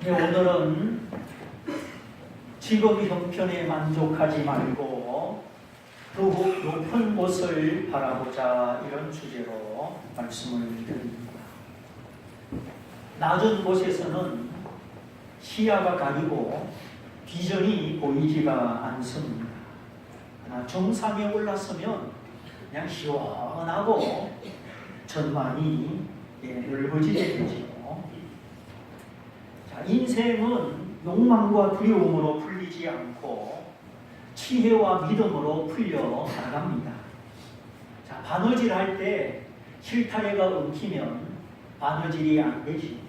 네, 오늘은 직업 형편에 만족하지 말고 더욱 높은 곳을 바라보자, 이런 주제로 말씀을 드립니다. 낮은 곳에서는 시야가 가리고 비전이 보이지가 않습니다. 그러나 정상에 올라서면 그냥 시원하고 전망이 넓어지게 되죠. 인생은 욕망과 두려움으로 풀리지 않고 지혜와 믿음으로 풀려 나갑니다. 바느질 할 때 실타래가 엉키면 바느질이 안 되지.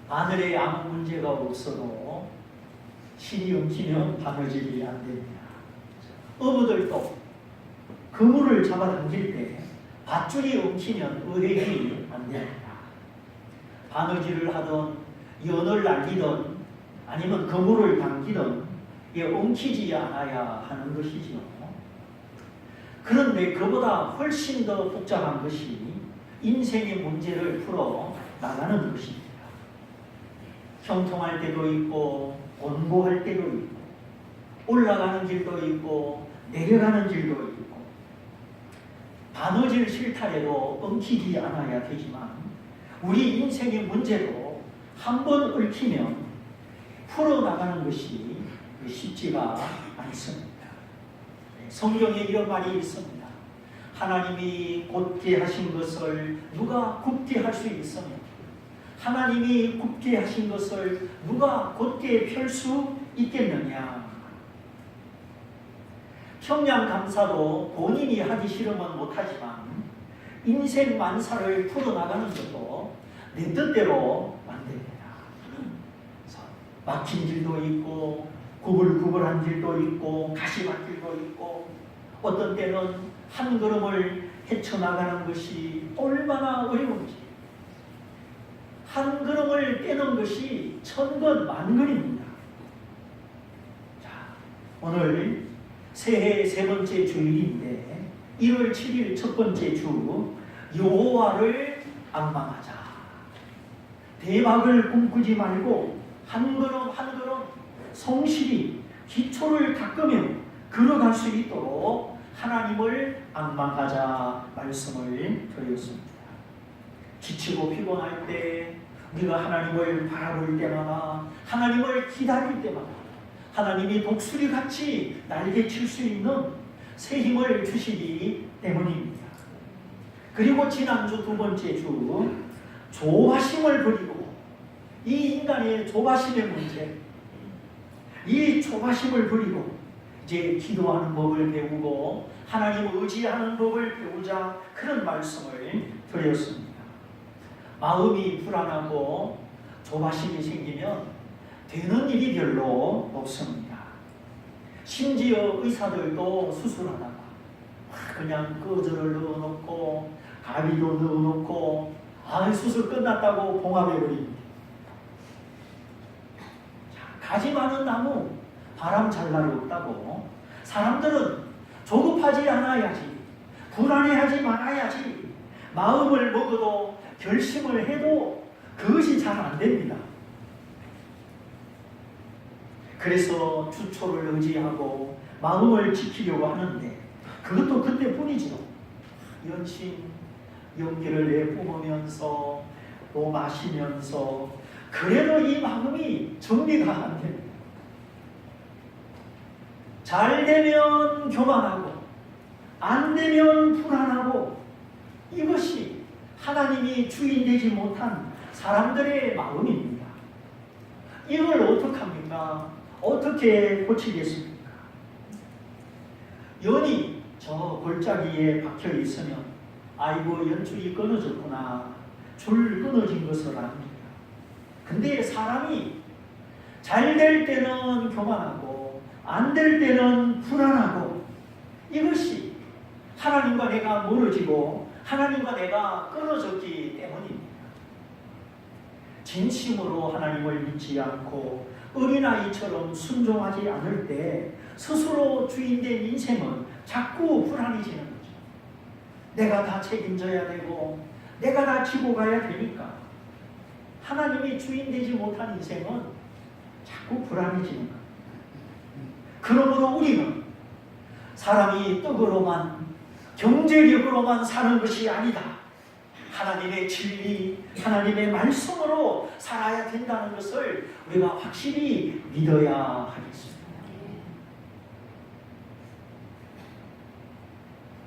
바늘에 아무 문제가 없어도 실이 엉키면 바느질이 안 됩니다. 어부들도 그물을 잡아당길 때 밧줄이 엉키면 어획이 안 됩니다. 바느질을 하던 연을 날리던 아니면 그물을 당기던 엉키지 않아야 하는 것이죠. 그런데 그보다 훨씬 더 복잡한 것이 인생의 문제를 풀어 나가는 것입니다. 형통할 때도 있고 곤고할 때도 있고 올라가는 길도 있고 내려가는 길도 있고 바느질 실타래로 엉키지 않아야 되지만 우리 인생의 문제도 한번 얽히면 풀어나가는 것이 쉽지가 않습니다. 성경에 이런 말이 있습니다. 하나님이 곧게 하신 것을 누가 굽게 할 수 있으며 하나님이 굽게 하신 것을 누가 곧게 펼 수 있겠느냐. 평양감사도 본인이 하기 싫으면 못하지만 인생 만사를 풀어나가는 것도 내 뜻대로 안 됩니다. 막힌 길도 있고 구불구불한 길도 있고 가시밭길도 있고 어떤 때는 한 걸음을 헤쳐나가는 것이 얼마나 어려운지 한 걸음을 떼는 것이 천건 만건입니다. 자, 오늘 새해 세 번째 주일인데 1월 7일 첫 번째 주 여호와를 앙망하자. 대박을 꿈꾸지 말고 한 걸음 한 걸음 성실히 기초를 닦으며 걸어갈 수 있도록 하나님을 앙망하자 말씀을 드렸습니다. 지치고 피곤할 때 우리가 하나님을 바라볼 때마다 하나님을 기다릴 때마다 하나님이 독수리같이 날개칠 수 있는 새 힘을 주시기 때문입니다. 그리고 지난주 두 번째 주 조바심을 버리고 이 인간의 조바심의 문제, 이 조바심을 버리고 이제 기도하는 법을 배우고 하나님을 의지하는 법을 배우자, 그런 말씀을 드렸습니다. 마음이 불안하고 조바심이 생기면 되는 일이 별로 없습니다. 심지어 의사들도 수술하다가 그냥 거즈를 넣어놓고 가비도 넣어놓고 수술 끝났다고 봉합해버립니다. 가지 많은 나무 바람 잘 날 없다고 사람들은 조급하지 않아야지, 불안해하지 말아야지, 마음을 먹어도 결심을 해도 그것이 잘 안 됩니다. 그래서 주초를 의지하고 마음을 지키려고 하는데 그것도 그때뿐이죠. 연신 연기를 내뿜으면서 또 마시면서 그래도 이 마음이 정리가 안 됩니다. 잘 되면 교만하고 안 되면 불안하고, 이것이 하나님이 주인 되지 못한 사람들의 마음입니다. 이걸 어떡합니까? 어떻게 고치겠습니까? 연이 저 골짜기에 박혀 있으면 아이고 연줄이 끊어졌구나, 줄 끊어진 것을 압니다. 근데 사람이 잘 될 때는 교만하고 안 될 때는 불안하고, 이것이 하나님과 내가 멀어지고 하나님과 내가 끊어졌기 때문입니다. 진심으로 하나님을 믿지 않고 어린아이처럼 순종하지 않을 때 스스로 주인된 인생은 자꾸 불안해지는 거죠. 내가 다 책임져야 되고 내가 다 지고 가야 되니까 하나님이 주인 되지 못한 인생은 자꾸 불안해지는 거예요. 그러므로 우리는 사람이 떡으로만, 경제력으로만 사는 것이 아니다. 하나님의 진리, 하나님의 말씀으로 살아야 된다는 것을 우리가 확실히 믿어야 하겠습니다.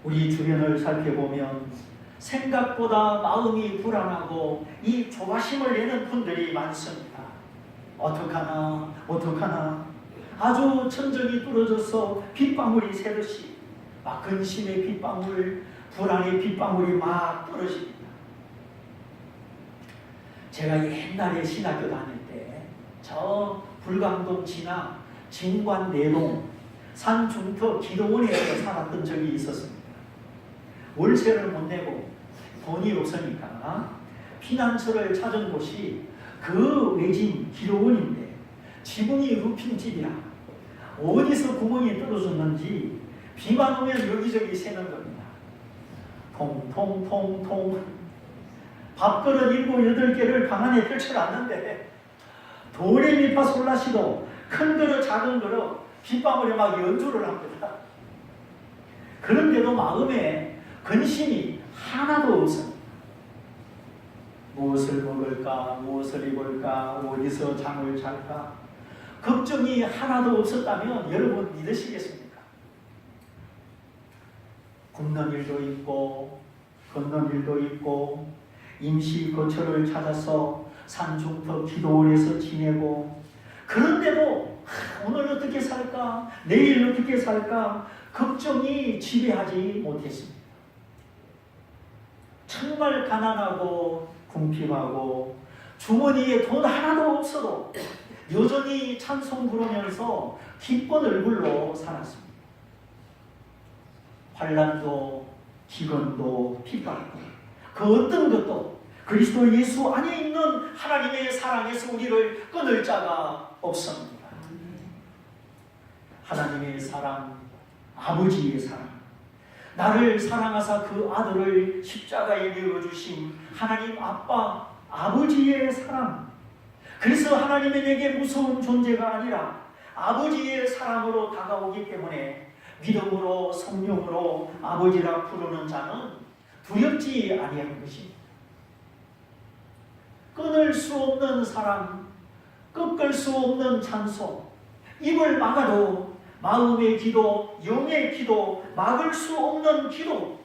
우리 주변을 살펴보면 생각보다 마음이 불안하고 이 조바심을 내는 분들이 많습니다. 어떡하나 어떡하나 아주 천정이 뚫어져서 빗방울이 새듯이 막 근심의 빗방울, 불안의 빗방울이 막 떨어집니다. 제가 옛날에 신학교 다닐 때 저 불광동 지나 진관 내동 산중터 기도원에서 살았던 적이 있었습니다. 월세를 못 내고 돈이 없으니까 피난처를 찾은 곳이 그 외진 기도원인데 지붕이 루핀집이라 어디서 구멍이 떨어졌는지 비만 오면 여기저기 새는 겁니다. 통통통통 밥그릇 7, 8개를 방 안에 펼쳐놨는데 도레미파솔라시도 큰 그릇 작은 그릇 빗방울에 막 연주를 합니다. 그런데도 마음에 근심이 하나도 없습니다. 무엇을 먹을까, 무엇을 입을까, 어디서 잠을 잘까 걱정이 하나도 없었다면 여러분 믿으시겠습니까? 굶는 일도 있고 걷는 일도 있고 임시 거처를 찾아서 산중터 기도원에서 지내고 그런데도 오늘 어떻게 살까, 내일 어떻게 살까 걱정이 지배하지 못했습니다. 정말 가난하고 궁핍하고 주머니에 돈 하나도 없어도 여전히 찬송 부르면서 기쁜 얼굴로 살았습니다. 환난도 기근도 핍박도 그 어떤 것도 그리스도 예수 안에 있는 하나님의 사랑에서 우리를 끊을 자가 없습니다. 하나님의 사랑, 아버지의 사랑, 나를 사랑하사 그 아들을 십자가에 내어주신 하나님 아빠, 아버지의 사랑. 그래서 하나님의 내게 무서운 존재가 아니라 아버지의 사랑으로 다가오기 때문에 믿음으로 성령으로 아버지라 부르는 자는 두렵지 아니한 것입니다. 끊을 수 없는 사랑, 꺾을 수 없는 찬송, 입을 막아도 마음의 기도, 영의 기도, 막을 수 없는 기도,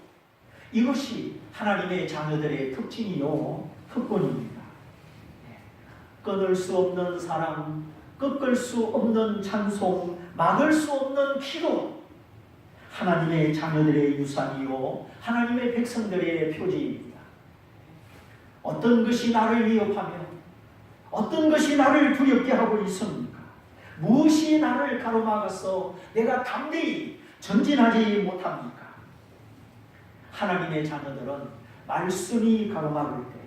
이것이 하나님의 자녀들의 특징이요 특권입니다. 끊을 수 없는 사랑, 꺾을 수 없는 찬송, 막을 수 없는 기도, 하나님의 자녀들의 유산이요 하나님의 백성들의 표지입니다. 어떤 것이 나를 위협하며 어떤 것이 나를 두렵게 하고 있습니까? 무엇이 나를 가로막아서 내가 담대히 전진하지 못합니까? 하나님의 자녀들은 말씀이 가로막을 때,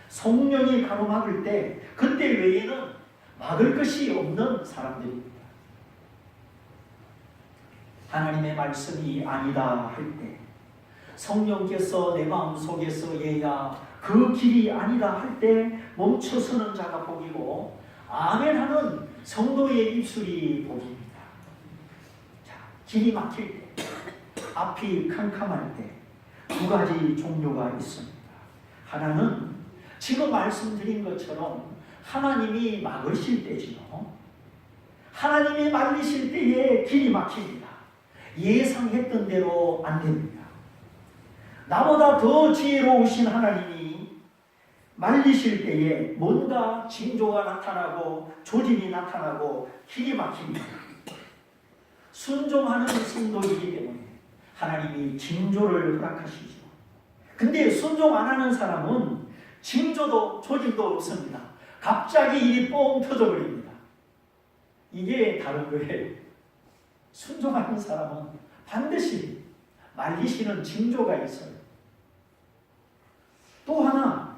성령이 가로막을 때 그때 외에는 막을 것이 없는 사람들입니다. 하나님의 말씀이 아니다 할 때, 성령께서 내 마음속에서 얘야 그 길이 아니다 할 때 멈춰서는 자가 복이고 아멘 하는 성도의 입술이 복입니다. 자, 길이 막힐 때, 앞이 캄캄할 때 두 가지 종류가 있습니다. 하나는 지금 말씀드린 것처럼 하나님이 막으실 때지요. 하나님이 말리실 때에 길이 막힙니다. 예상했던 대로 안 됩니다. 나보다 더 지혜로우신 하나님이 말리실 때에 뭔가 징조가 나타나고 조짐이 나타나고 길이 막힙니다. 순종하는 성도이기 때문에 하나님이 징조를 허락하시죠. 근데 순종 안 하는 사람은 징조도 조짐도 없습니다. 갑자기 일이 뻥 터져버립니다. 이게 다른 거예요. 순종하는 사람은 반드시 말리시는 징조가 있어요. 또 하나,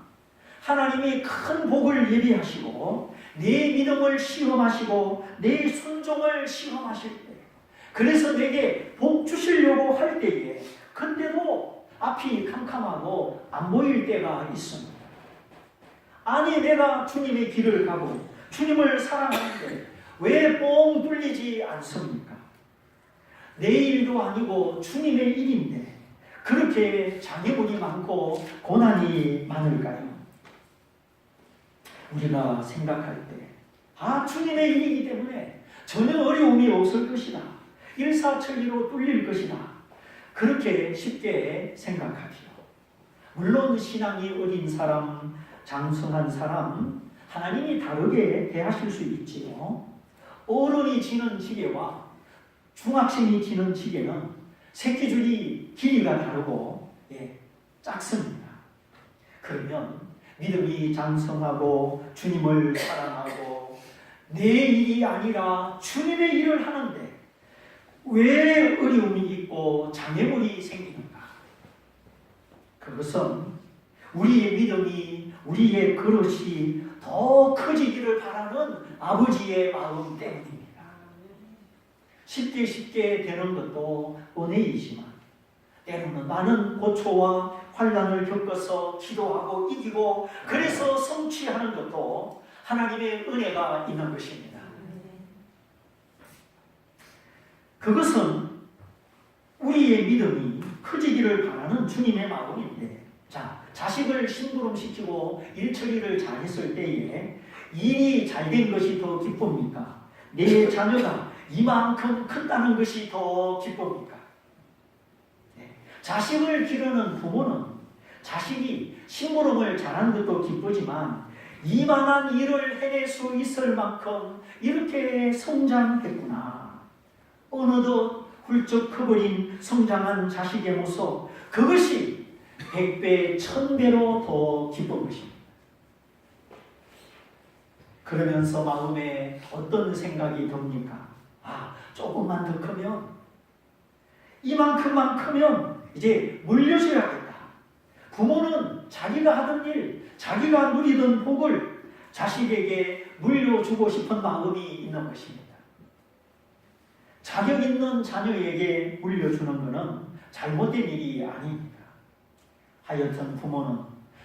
하나님이 큰 복을 예비하시고 내 믿음을 시험하시고 내 순종을 시험하실 때, 그래서 내게 복 주시려고 할 때에 그때도 앞이 캄캄하고 안 보일 때가 있습니다. 아니 내가 주님의 길을 가고 주님을 사랑하는데 왜 뻥 뚫리지 않습니까? 내 일도 아니고 주님의 일인데 그렇게 장애물이 많고 고난이 많을까요? 우리가 생각할 때 주님의 일이기 때문에 전혀 어려움이 없을 것이다. 일사천리로 뚫릴 것이다. 그렇게 쉽게 생각하지요. 물론 신앙이 어린 사람, 장성한 사람 하나님이 다르게 대하실 수 있지요. 어른이 지는 지게와 중학생이 지는 지게는 새끼줄이 길이가 다르고 작습니다. 그러면 믿음이 장성하고 주님을 사랑하고 내 일이 아니라 주님의 일을 하는데 왜 어려움이 있고 장애물이 생기는가? 그것은 우리의 믿음이, 우리의 그릇이 더 커지기를 바라는 아버지의 마음 때문입니다. 쉽게 되는 것도 은혜이지만 때로는 많은 고초와 환난을 겪어서 기도하고 이기고 그래서 성취하는 것도 하나님의 은혜가 있는 것입니다. 그것은 우리의 믿음이 커지기를 바라는 주님의 마음인데, 자식을 심부름시키고 일처리를 잘했을 때에 일이 잘된 것이 더 기쁩니까? 내 자녀가 이만큼 컸다는 것이 더 기쁩니까? 자식을 기르는 부모는 자식이 심부름을 잘한 것도 기쁘지만 이만한 일을 해낼 수 있을 만큼 이렇게 성장했구나. 어느덧 훌쩍 커버린 성장한 자식의 모습, 그것이 100배, 1000배로 더 기쁜 것입니다. 그러면서 마음에 어떤 생각이 듭니까? 조금만 더 크면, 이만큼만 크면 이제 물려줘야겠다. 부모는 자기가 하던 일, 자기가 누리던 복을 자식에게 물려주고 싶은 마음이 있는 것입니다. 자격 있는 자녀에게 물려주는 것은 잘못된 일이 아닙니다. 하여튼 부모는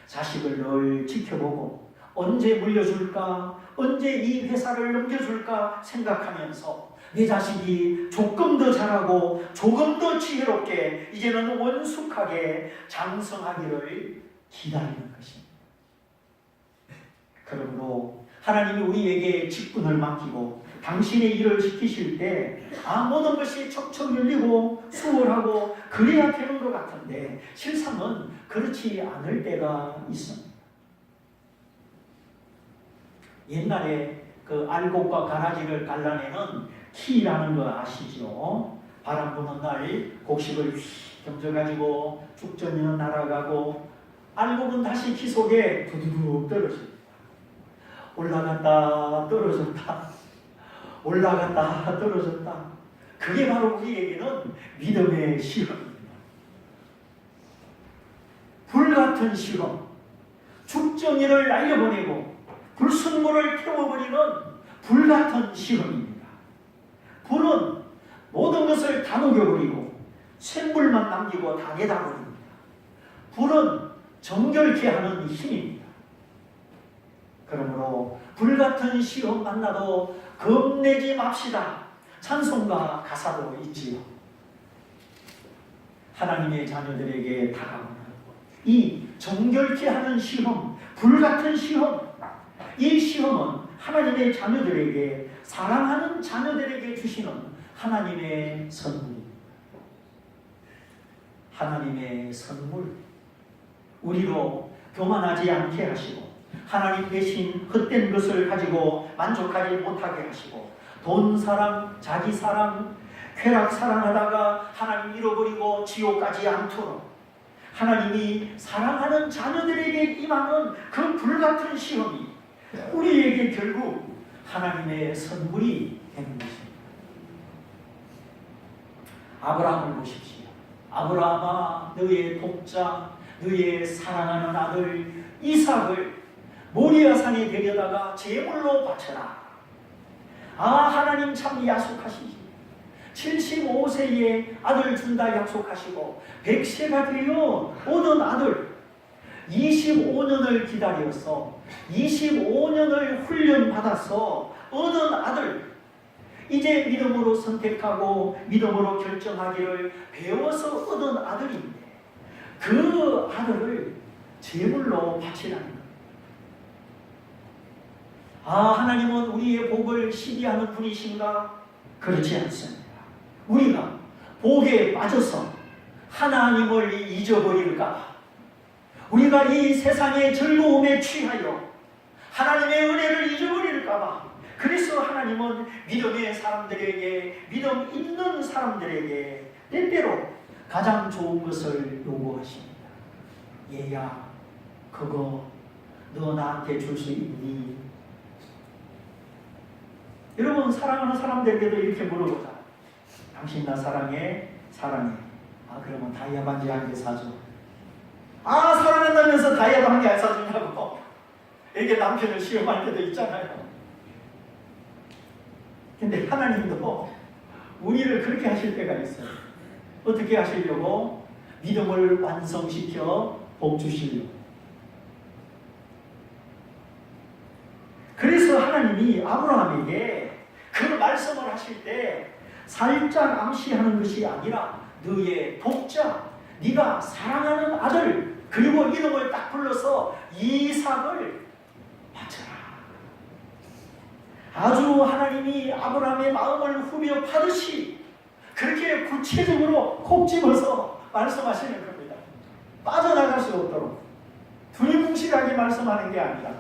자식을 늘 지켜보고 언제 물려줄까, 언제 이 회사를 넘겨줄까 생각하면서 내 자식이 조금 더 잘하고 조금 더 지혜롭게 이제는 원숙하게 장성하기를 기다리는 것입니다. 그러므로 하나님이 우리에게 직분을 맡기고 당신의 일을 시키실 때 모든 것이 척척 열리고 수월하고 그래야 되는 것 같은데 실상은 그렇지 않을 때가 있습니다. 옛날에 그 알곡과 가라지를 갈라내는 키라는 거 아시죠? 바람 부는 날 곡식을 휙 던져가지고 죽전이는 날아가고 알곡은 다시 키 속에 두두둑 떨어집니다. 올라갔다 떨어졌다 올라갔다 떨어졌다. 그게 바로 우리에게는 믿음의 시험입니다. 불같은 시험, 죽전이를 날려보내고 불순물을 태워버리는 불같은 시험입니다. 불은 모든 것을 다 녹여버리고 쇳물만 남기고 다 내다버립니다. 불은 정결케 하는 힘입니다. 그러므로 불같은 시험 만나도 겁내지 맙시다. 찬송가 가사도 있지요. 하나님의 자녀들에게 다가오는 이 정결케 하는 시험, 불같은 시험, 이 시험은 하나님의 자녀들에게, 사랑하는 자녀들에게 주시는 하나님의 선물입니다. 하나님의 선물, 우리로 교만하지 않게 하시고 하나님 대신 헛된 것을 가지고 만족하지 못하게 하시고 돈 사랑, 자기 사랑, 쾌락 사랑하다가 하나님 잃어버리고 지옥 가지 않도록 하나님이 사랑하는 자녀들에게 임하는 그 불같은 시험이 우리에게 결국 하나님의 선물이 되는 것입니다. 아브라함을 보십시오. 아브라함아, 너의 독자, 너의 사랑하는 아들 이삭을 모리아산에 데려다가 제물로 바쳐라. 하나님 참 약속하시지. 75세에 아들 준다 약속하시고 100세가 되어 오는 아들 25년을 기다려서 25년을 훈련받아서 얻은 아들, 이제 믿음으로 선택하고 믿음으로 결정하기를 배워서 얻은 아들인데 그 아들을 제물로 바치라는 거예요. 하나님은 우리의 복을 시기하는 분이신가? 그렇지 않습니다. 우리가 복에 빠져서 하나님을 잊어버릴까? 우리가 이 세상의 즐거움에 취하여 하나님의 은혜를 잊어버릴까봐 그래서 하나님은 믿음의 사람들에게, 믿음 있는 사람들에게 때때로 가장 좋은 것을 요구하십니다. 얘야, 그거 너 나한테 줄 수 있니? 여러분, 사랑하는 사람들에게도 이렇게 물어보자. 당신 나 사랑해? 사랑해. 그러면 다이아 반지 한 개 사줘. 사랑한다면서 다이아도 한 개 안 사주냐고. 이게 남편을 시험할 때도 있잖아요. 근데 하나님도 우리를 그렇게 하실 때가 있어요. 어떻게 하시려고? 믿음을 완성시켜 복 주시려고. 그래서 하나님이 아브라함에게 그 말씀을 하실 때 살짝 암시하는 것이 아니라 너의 독자, 네가 사랑하는 아들, 그리고 이름을 딱 불러서 이삭을 바쳐라. 아주 하나님이 아브라함의 마음을 후벼 파듯이 그렇게 구체적으로 콕 집어서 말씀하시는 겁니다. 빠져나갈 수 없도록 두리뭉실하게 말씀하는 게 아니라,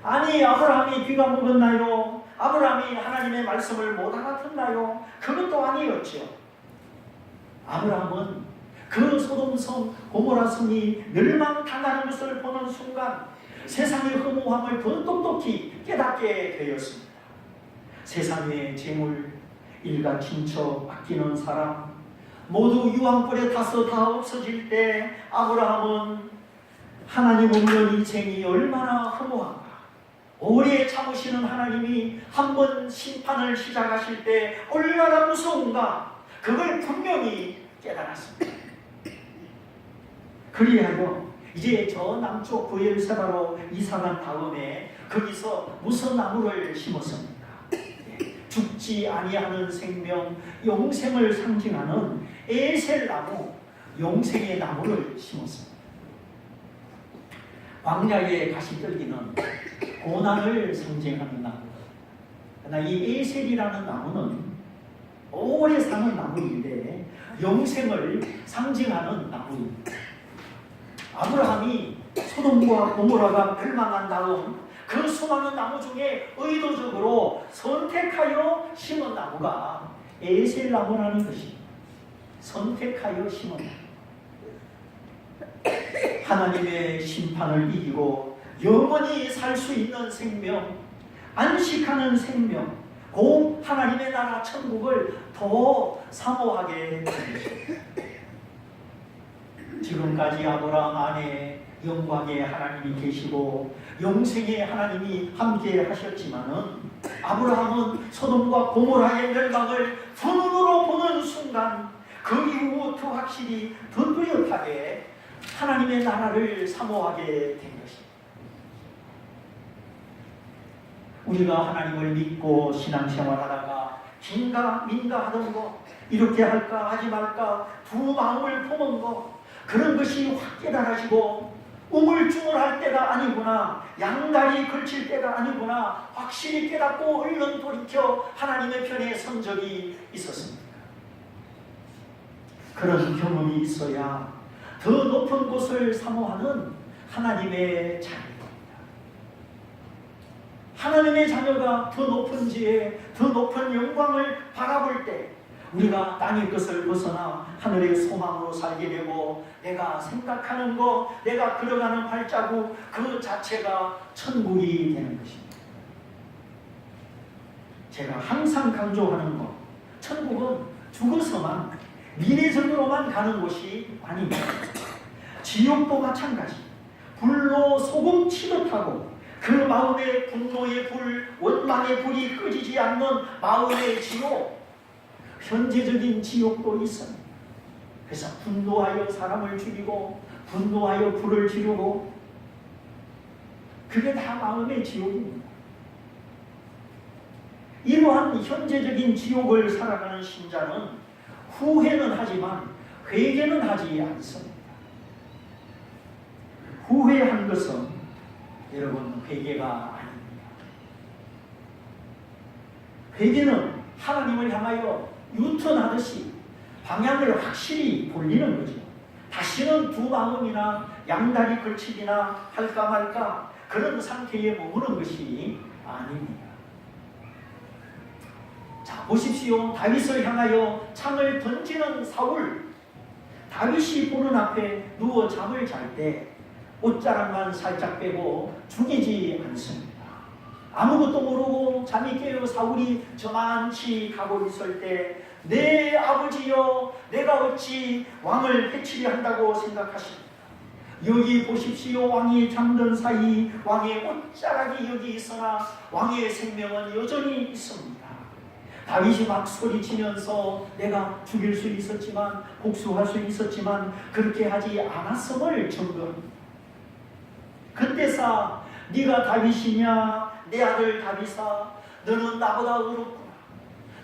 아니 아브라함이 귀가 먹었나요? 아브라함이 하나님의 말씀을 못 알아듣나요? 그것도 아니었죠. 아브라함은 그 소돔성 고모라 성이 멸망당하는 것을 보는 순간 세상의 허무함을 더 똑똑히 깨닫게 되었습니다. 세상의 재물, 일가 친척, 아끼는 사람 모두 유황불에 타서 다 없어질 때 아브라함은 하나님 없는 인생이 얼마나 허무한가, 오래 참으시는 하나님이 한번 심판을 시작하실 때 얼마나 무서운가, 그걸 분명히 깨달았습니다. 그리하여 이제 저 남쪽 브엘세바로 이사간 다음에 거기서 무슨 나무를 심었습니까? 죽지 아니하는 생명, 영생을 상징하는 에셀나무, 영생의 나무를 심었습니다. 광야의 가시떨기는 고난을 상징하는 나무. 그러나 이 에셀이라는 나무는 오래 사는 나무인데 영생을 상징하는 나무입니다. 아브라함이 소돔과 고모라가 멸망한 다음 그 수많은 나무 중에 의도적으로 선택하여 심은 나무가 에셀나무라는 것입니다. 선택하여 심은 나무. 하나님의 심판을 이기고 영원히 살 수 있는 생명, 안식하는 생명, 곧 하나님의 나라 천국을 더 사모하게 됩니다. 지금까지 아브라함 안에 영광의 하나님이 계시고 영생의 하나님이 함께 하셨지만은 아브라함은 소돔과 고모라의 멸망을 두 눈으로 보는 순간 그 이후부터 확실히 더 뚜렷하게 하나님의 나라를 사모하게 된 것입니다. 우리가 하나님을 믿고 신앙생활하다가 긴가 민가 하던 거, 이렇게 할까 하지 말까 두 마음을 품은 거, 그런 것이 확 깨달아지고 우물쭈물할 때가 아니구나, 양다리 걸칠 때가 아니구나 확실히 깨닫고 얼른 돌이켜 하나님의 편에 선 적이 있었습니다. 그런 경험이 있어야 더 높은 곳을 사모하는 하나님의 자녀입니다. 하나님의 자녀가 더 높은 지혜, 더 높은 영광을 바라볼 때 우리가 땅의 것을 벗어나 하늘의 소망으로 살게 되고 내가 생각하는 것, 내가 걸어가는 발자국 그 자체가 천국이 되는 것입니다. 제가 항상 강조하는 것, 천국은 죽어서만 미래적으로만 가는 곳이 아닙니다. 지옥도 마찬가지. 불로 소금 치듯하고 그 마음의 분노의 불, 원망의 불이 꺼지지 않는 마음의 지옥, 현재적인 지옥도 있습니다. 그래서 분노하여 사람을 죽이고 분노하여 불을 지르고 그게 다 마음의 지옥입니다. 이러한 현재적인 지옥을 살아가는 신자는 후회는 하지만 회개는 하지 않습니다. 후회한 것은 여러분 회개가 아닙니다. 회개는 하나님을 향하여 유턴하듯이 방향을 확실히 돌리는 거죠. 다시는 두 마음이나 양다리 걸치기나 할까 말까 그런 상태에 머무는 것이 아닙니다. 자, 보십시오. 다윗을 향하여 창을 던지는 사울. 다윗이 보는 앞에 누워 잠을 잘 때 옷자락만 살짝 빼고 죽이지 않습니다. 아무것도 모르고 잠이 깨어 사울이 저만치 가고 있을 때 내 아버지여 내가 어찌 왕을 해치려 한다고 생각하십니까? 여기 보십시오. 왕이 잠든 사이 왕의 옷자락이 여기 있으나 왕의 생명은 여전히 있습니다. 다윗이 막 소리치면서 내가 죽일 수 있었지만 복수할 수 있었지만 그렇게 하지 않았음을 증거합니다. 그때사 네가 다윗이냐 내 아들 다윗아 너는 나보다 의롭구나.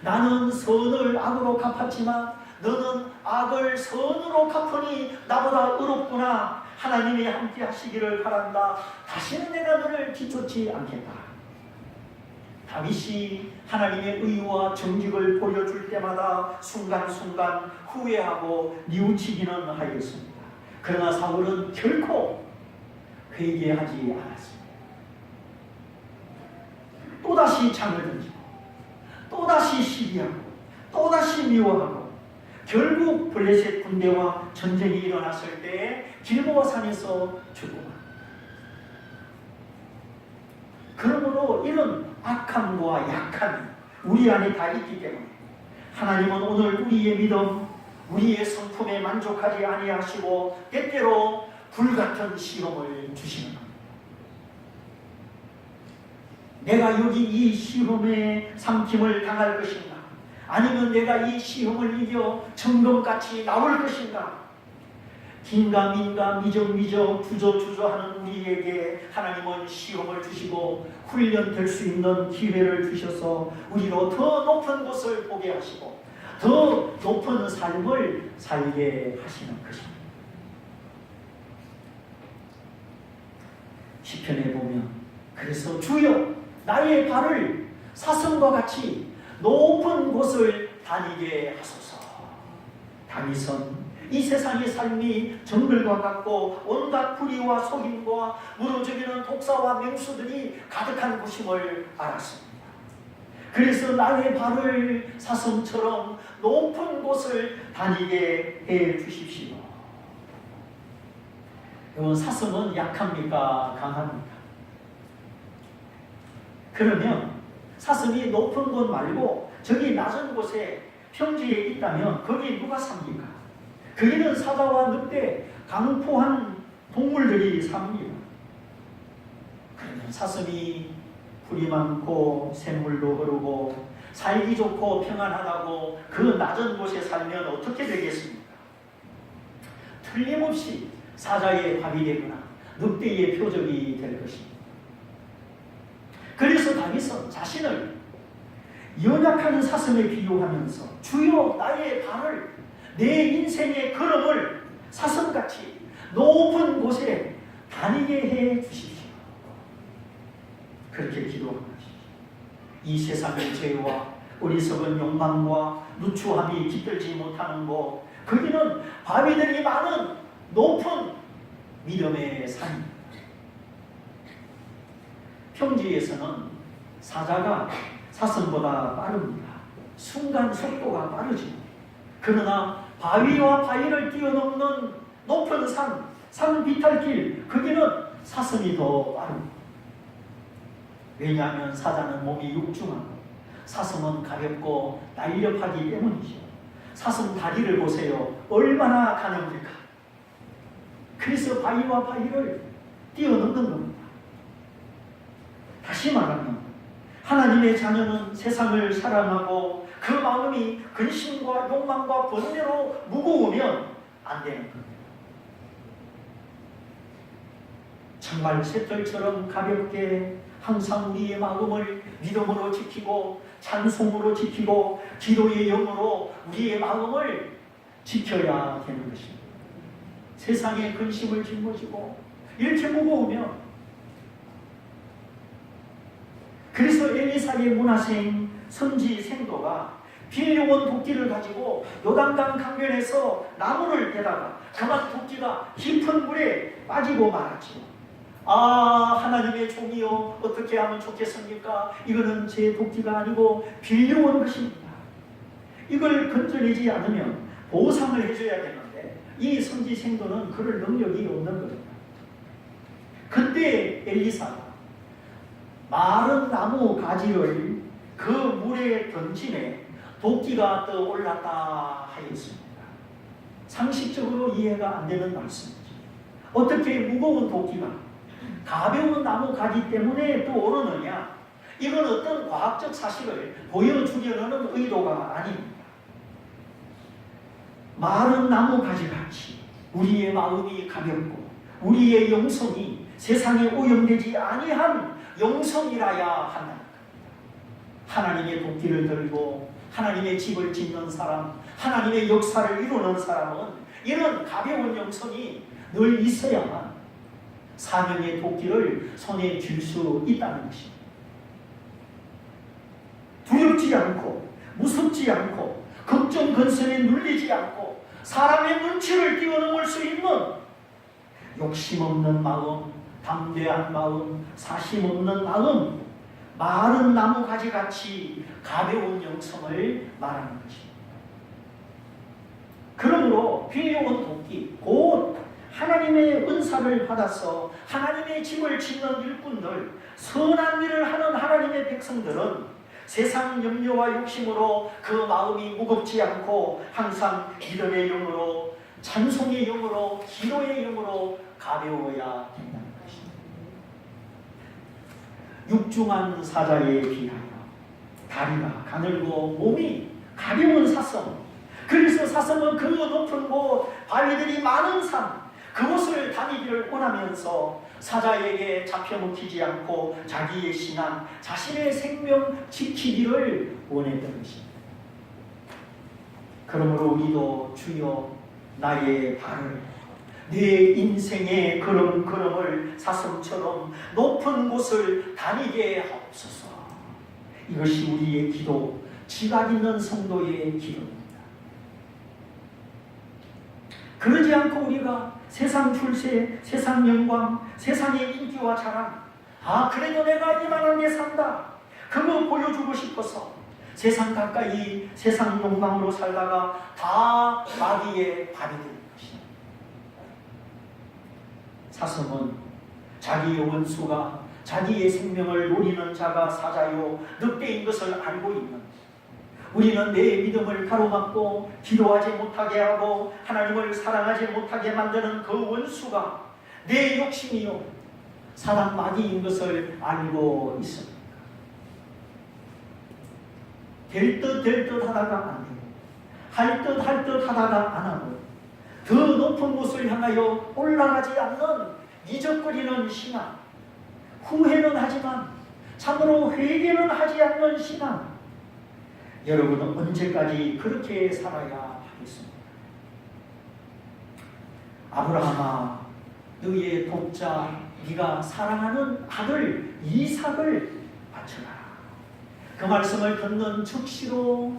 나는 선을 악으로 갚았지만 너는 악을 선으로 갚으니 나보다 의롭구나. 하나님이 함께 하시기를 바란다. 다시는 내가 너를 뒤쫓지 않겠다. 다윗이 하나님의 의와 정직을 보여줄 때마다 순간순간 후회하고 뉘우치기는 하였습니다. 그러나 사울은 결코 회개하지 않았습니다. 또다시 창을 던지고 또다시 시기하고 또다시 미워하고 결국 블레셋 군대와 전쟁이 일어났을 때 길보아 산에서 죽고 그러므로 이런 악함과 약함이 우리 안에 다 있기 때문에 하나님은 오늘 우리의 믿음, 우리의 성품에 만족하지 아니하시고 때때로 불같은 시험을 주시는 겁니다. 내가 여기 이 시험에 삼킴을 당할 것인가? 아니면 내가 이 시험을 이겨 정금같이 나올 것인가? 긴가민가 미적미적 주저주저하는 우리에게 하나님은 시험을 주시고 훈련될 수 있는 기회를 주셔서 우리로 더 높은 곳을 보게 하시고 더 높은 삶을 살게 하시는 것입니다. 시편에 보면 그래서 주여 나의 발을 사슴과 같이 높은 곳을 다니게 하소서. 다윗은 이 세상의 삶이 정글과 같고 온갖 불의와 속임과 무너지는 독사와 맹수들이 가득한 곳임을 알았습니다. 그래서 나의 발을 사슴처럼 높은 곳을 다니게 해 주십시오. 여러분, 사슴은 약합니까? 강합니까? 그러면 사슴이 높은 곳 말고 저기 낮은 곳에 평지에 있다면 거기 누가 삽니까? 거기는 사자와 늑대, 강포한 동물들이 삽니다. 그러면 사슴이 풀이 많고 샘물도 흐르고 살기 좋고 평안하다고 그 낮은 곳에 살면 어떻게 되겠습니까? 틀림없이 사자의 밥이 되거나 늑대의 표적이 될 것입니다. 그래서 다윗은 자신을 연약한 사슴에 비유하면서 주여 나의 발을 내 인생의 걸음을 사슴같이 높은 곳에 다니게 해 주십시오. 그렇게 기도한 것이죠. 이 세상의 죄와 어리석은 욕망과 누추함이 깃들지 못하는 곳, 거기는 바위들이 많은 높은 믿음의 산입니다. 평지에서는 사자가 사슴보다 빠릅니다. 순간 속도가 빠르죠. 그러나 바위와 바위를 뛰어넘는 높은 산 비탈길, 거기는 사슴이 더 빠릅니다. 왜냐하면 사자는 몸이 육중하고 사슴은 가볍고 날렵하기 때문이죠. 사슴 다리를 보세요. 얼마나 가냘합니까? 그래서 바위와 바위를 뛰어넘는 겁니다. 다시 말하면 하나님의 자녀는 세상을 사랑하고 그 마음이 근심과 욕망과 번뇌로 무거우면 안 되는 겁니다. 정말 샛털처럼 가볍게 항상 우리의 마음을 믿음으로 지키고 찬송으로 지키고 기도의 영으로 우리의 마음을 지켜야 되는 것입니다. 세상에 근심을 짊어지고 이렇게 무거우면, 그래서 엘리사의 문화생 선지 생도가 빌려온 도끼를 가지고 요단강 강변에서 나무를 대다가 그만 도끼가 깊은 물에 빠지고 말았지요. 아, 하나님의 종이요, 어떻게 하면 좋겠습니까? 이거는 제 도끼가 아니고 빌려온 것입니다. 이걸 건져내지 않으면 보상을 해줘야 되는데 이 선지 생도는 그럴 능력이 없는 겁니다. 그때 엘리사가 마른 나무 가지를 그 물에 던짐에 도끼가 떠올랐다 하였습니다. 상식적으로 이해가 안 되는 말씀이죠. 어떻게 무거운 도끼가 가벼운 나무 가지 때문에 또 오르느냐? 이건 어떤 과학적 사실을 보여주려는 의도가 아닙니다. 마른 나무 가지같이 우리의 마음이 가볍고 우리의 영성이 세상에 오염되지 아니한 영성이라야 한다. 하나님의 도끼를 들고 하나님의 집을 짓는 사람, 하나님의 역사를 이루는 사람은 이런 가벼운 영성이 늘 있어야만 사명의 도끼를 손에 쥘 수 있다는 것입니다. 두렵지 않고 무섭지 않고 걱정 근성에 눌리지 않고 사람의 눈치를 뛰어넘을 수 있는 욕심 없는 마음, 담대한 마음, 사심 없는 마음, 마른 나무 가지같이 가벼운 영성을 말하는 것입니다. 그러므로 빌려온 도끼, 곧 하나님의 은사를 받아서 하나님의 집을 짓는 일꾼들, 선한 일을 하는 하나님의 백성들은 세상 염려와 욕심으로 그 마음이 무겁지 않고 항상 믿음의 영으로, 찬송의 영으로, 기도의 영으로 가벼워야 된다는 것입니다. 육중한 사자에 비하여 다리가 가늘고 몸이 가벼운 사슴, 그래서 사슴은 그 높은 곳, 바위들이 많은 산, 그곳을 다니기를 원하면서 사자에게 잡혀먹히지 않고 자기의 신앙, 자신의 생명 지키기를 원했던 것입니다. 그러므로 우리도 주여 나의 발을, 내 인생의 걸음걸음을 사슴처럼 높은 곳을 다니게 하옵소서. 이것이 우리의 기도, 지각 있는 성도의 기도입니다. 그러지 않고 우리가 세상 출세, 세상 영광, 세상의 인기와 자랑, 아 그래도 내가 이만한 데 산다, 그거 보여주고 싶어서 세상 가까이 세상 영광으로 살다가 다 마귀의 발이 되는 것입니다. 사슴은 자기의 원수가 자기의 생명을 노리는 자가 사자요 늑대인 것을 알고 있는, 우리는 내 믿음을 가로막고 기도하지 못하게 하고 하나님을 사랑하지 못하게 만드는 그 원수가 내 욕심이요 사람 마귀인 것을 알고 있습니다. 될 듯 하다가 안 되고 할 듯 하다가 안 하고 더 높은 곳을 향하여 올라가지 않는 이적거리는 신앙, 후회는 하지만 참으로 회개는 하지 않는 신앙, 여러분은 언제까지 그렇게 살아야 하겠습니까? 아브라함아, 너의 독자, 네가 사랑하는 아들 이삭을 바쳐라. 그 말씀을 듣는 즉시로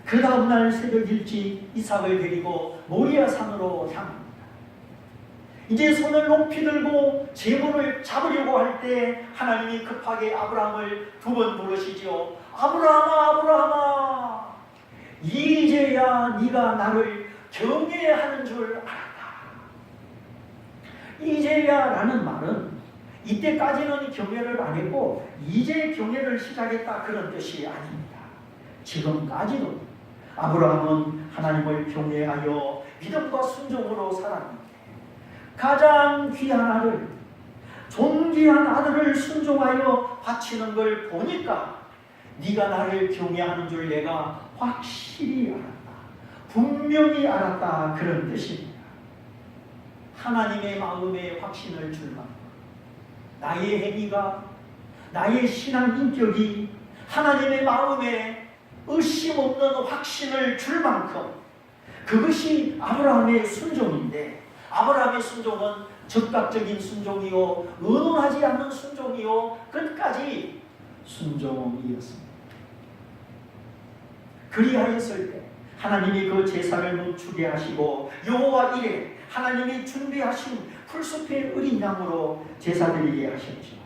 그 다음날 새벽 일찍 이삭을 데리고 모리아 산으로 향합니다. 이제 손을 높이 들고 제물을 잡으려고 할 때 하나님이 급하게 아브라함을 두 번 부르시죠. 아브라함아, 아브라함아, 이제야 네가 나를 경외하는 줄 알았다. 이제야 라는 말은 이때까지는 경외를 안 했고 이제 경외를 시작했다 그런 뜻이 아닙니다. 지금까지도 아브라함은 하나님을 경외하여 믿음과 순종으로 살았는데 가장 귀한 아들, 존귀한 아들을 순종하여 바치는 걸 보니까 네가 나를 경외하는 줄 내가 확실히 알았다, 분명히 알았다 그런 뜻입니다. 하나님의 마음에 확신을 줄 만큼 나의 행위가, 나의 신앙 인격이 하나님의 마음에 의심 없는 확신을 줄 만큼, 그것이 아브라함의 순종인데, 아브라함의 순종은 즉각적인 순종이요, 의논하지 않는 순종이요, 끝까지 순종이었습니다. 그리하였을 때 하나님이 그 제사를 멈추게 하시고 여호와 이레, 하나님이 준비하신 풀숲의 어린 양으로 제사드리게 하셨죠.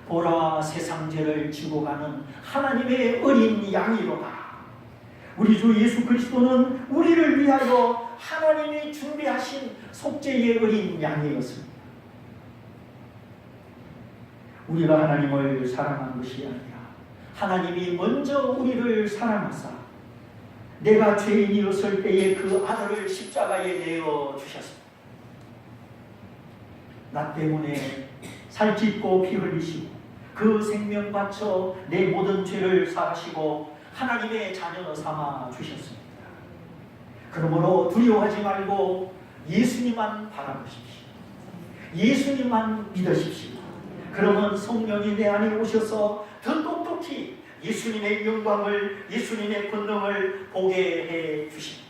보라, 세상 죄를 지고 가는 하나님의 어린 양이로다. 우리 주 예수 그리스도는 우리를 위하여 하나님이 준비하신 속죄의 어린 양이었습니다. 우리가 하나님을 사랑한 것이 아니라 하나님이 먼저 우리를 사랑하사 내가 죄인이었을 때에 그 아들을 십자가에 내어 주셨습니다. 나 때문에 살찢고 피 흘리시고 그 생명 바쳐 내 모든 죄를 사하시고 하나님의 자녀 삼아 주셨습니다. 그러므로 두려워하지 말고 예수님만 바라보십시오. 예수님만 믿으십시오. 그러면 성령이 내 안에 오셔서 더 똑똑히 예수님의 영광을, 예수님의 권능을 보게 해 주십니다.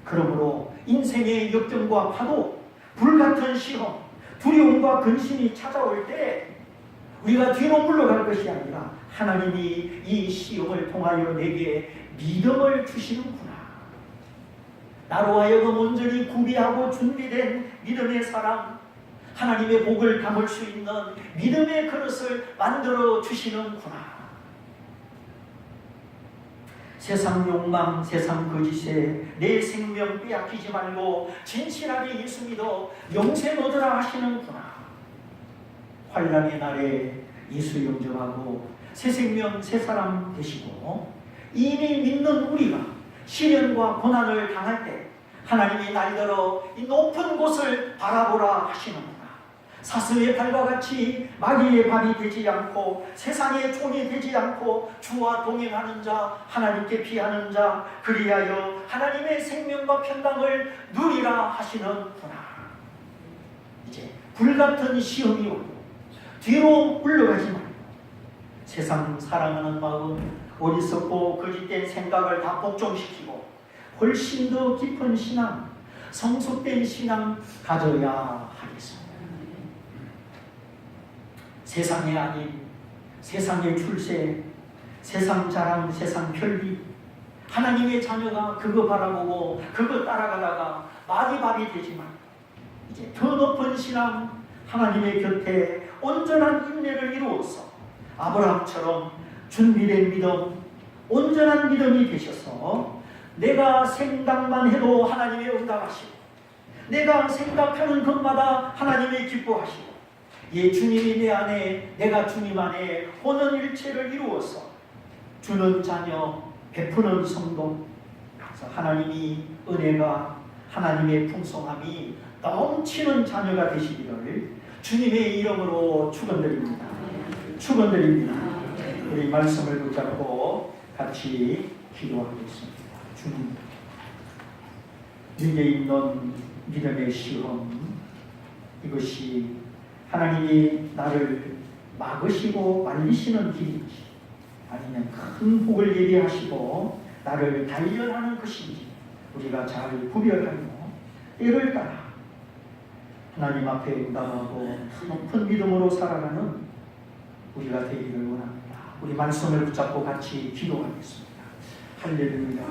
그러므로 인생의 역경과 파도, 불같은 시험, 두려움과 근심이 찾아올 때 우리가 뒤로 물러갈 것이 아니라 하나님이 이 시험을 통하여 내게 믿음을 주시는구나. 나로 하여금 온전히 구비하고 준비된 믿음의 사람, 하나님의 복을 담을 수 있는 믿음의 그릇을 만들어 주시는구나. 세상 욕망, 세상 거짓에 내 생명 빼앗기지 말고 진실하게 예수 믿어 영생 얻으라 하시는구나. 환난의 날에 예수 영접하고 새 생명, 새 사람 되시고 이미 믿는 우리가 시련과 고난을 당할 때 하나님이 날더러 이 높은 곳을 바라보라 하시는구나. 사슴의 발과 같이 마귀의 밥이 되지 않고 세상의 종이 되지 않고 주와 동행하는 자, 하나님께 피하는 자, 그리하여 하나님의 생명과 평강을 누리라 하시는구나. 이제 불같은 시험이 오고 뒤로 물러가지 말고 세상 사랑하는 마음, 어리석고 거짓된 생각을 다 복종시키고 훨씬 더 깊은 신앙, 성숙된 신앙 가져야 하겠습니다. 세상이 아닌 세상의 출세, 세상 자랑, 세상 편리, 하나님의 자녀가 그거 바라보고 그거 따라가다가 마귀밥이 되지만 이제 더 높은 신앙, 하나님의 곁에 온전한 인내를 이루어서 아브라함처럼 준비된 믿음, 온전한 믿음이 되셔서 내가 생각만 해도 하나님의 응답하시고 내가 생각하는 것마다 하나님의 기뻐하시고 예, 주님이 내 안에, 내가 주님 안에 혼연일체를 이루어서 주는 자녀, 베푸는 성도, 그래서 하나님이 은혜가, 하나님의 풍성함이 넘치는 자녀가 되시기를 주님의 이름으로 축원드립니다. 축원드립니다. 우리 말씀을 붙잡고 같이 기도하겠습니다. 주님, 내게 있는 믿음의 시험, 이것이 하나님이 나를 막으시고 말리시는 길인지 아니면 큰 복을 예비하시고 나를 단련하는 것인지 우리가 잘 구별하며 때를 따라 하나님 앞에 응답하고 높은 믿음으로 살아가는 우리가 되기를 원합니다. 우리 말씀을 붙잡고 같이 기도하겠습니다. 할렐루야.